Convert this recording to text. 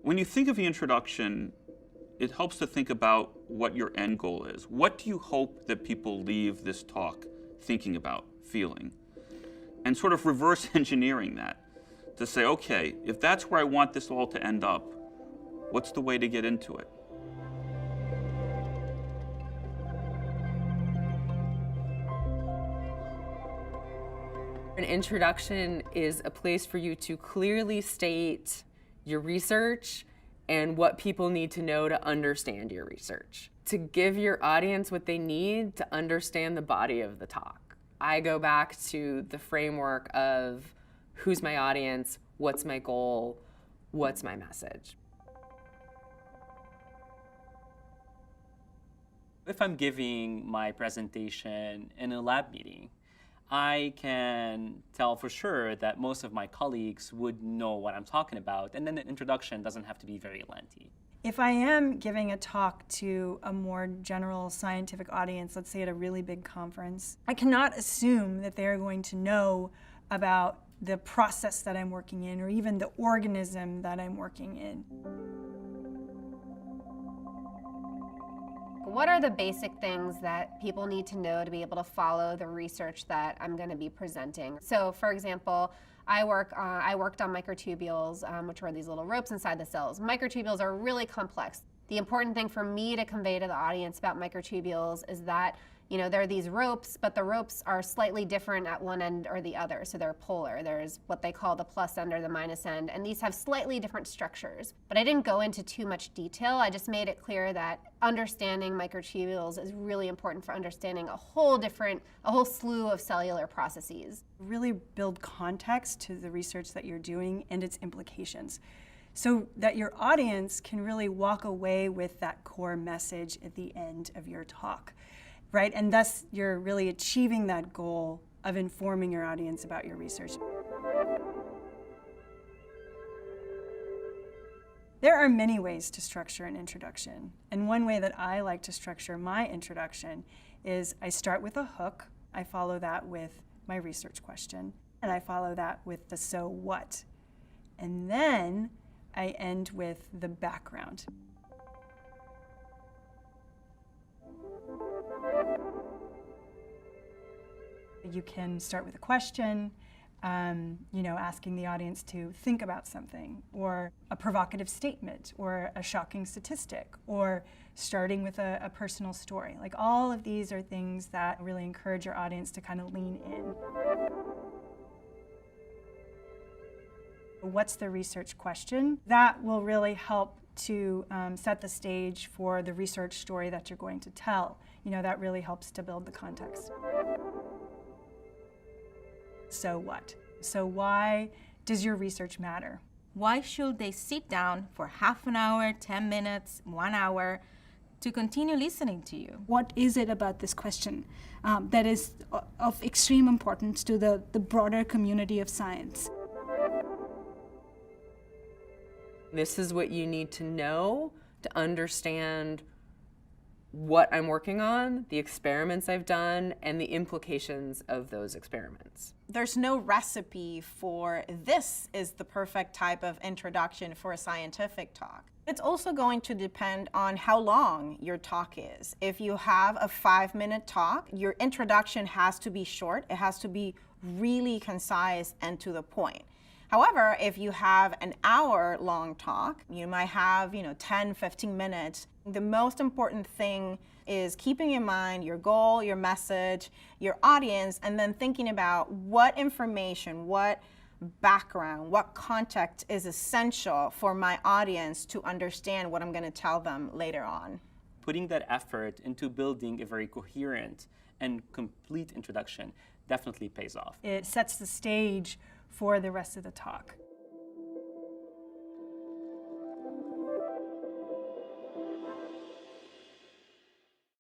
When you think of the introduction, it helps to think about what your end goal is. What do you hope that people leave this talk thinking about, feeling? And sort of reverse engineering that to say, okay, if that's where I want this all to end up, what's the way to get into it? An introduction is a place for you to clearly state your research and what people need to know to understand your research, to give your audience what they need to understand the body of the talk. I go back to the framework of who's my audience, what's my goal, what's my message. If I'm giving my presentation in a lab meeting, I can tell for sure that most of my colleagues would know what I'm talking about, and then the introduction doesn't have to be very lengthy. If I am giving a talk to a more general scientific audience, let's say at a really big conference, I cannot assume that they're going to know about the process that I'm working in or even the organism that I'm working in. What are the basic things that people need to know to be able to follow the research that I'm going to be presenting? So, for example, I worked on microtubules, which are these little ropes inside the cells. Microtubules are really complex. The important thing for me to convey to the audience about microtubules is that, you know, there are these ropes, but the ropes are slightly different at one end or the other, so they're polar. There's what they call the plus end or the minus end, and these have slightly different structures. But I didn't go into too much detail. I just made it clear that understanding microtubules is really important for understanding a whole slew of cellular processes. Really build context to the research that you're doing and its implications, so that your audience can really walk away with that core message at the end of your talk. Right? And thus, you're really achieving that goal of informing your audience about your research. There are many ways to structure an introduction. And one way that I like to structure my introduction is I start with a hook, I follow that with my research question, and I follow that with the so what. And then I end with the background. You can start with a question, asking the audience to think about something, or a provocative statement, or a shocking statistic, or starting with a personal story. Like, all of these are things that really encourage your audience to kind of lean in. What's the research question? That will really help to set the stage for the research story that you're going to tell. You know, that really helps to build the context. So what? So why does your research matter? Why should they sit down for half an hour, 10 minutes, 1 hour to continue listening to you? What is it about this question that is of extreme importance to the broader community of science? This is what you need to know to understand what I'm working on, the experiments I've done, and the implications of those experiments. There's no recipe for this is the perfect type of introduction for a scientific talk. It's also going to depend on how long your talk is. If you have a 5-minute talk, your introduction has to be short. It has to be really concise and to the point. However, if you have an hour-long talk, you might have 10, 15 minutes. The most important thing is keeping in mind your goal, your message, your audience, and then thinking about what information, what background, what context is essential for my audience to understand what I'm going to tell them later on. Putting that effort into building a very coherent and complete introduction definitely pays off. It sets the stage for the rest of the talk.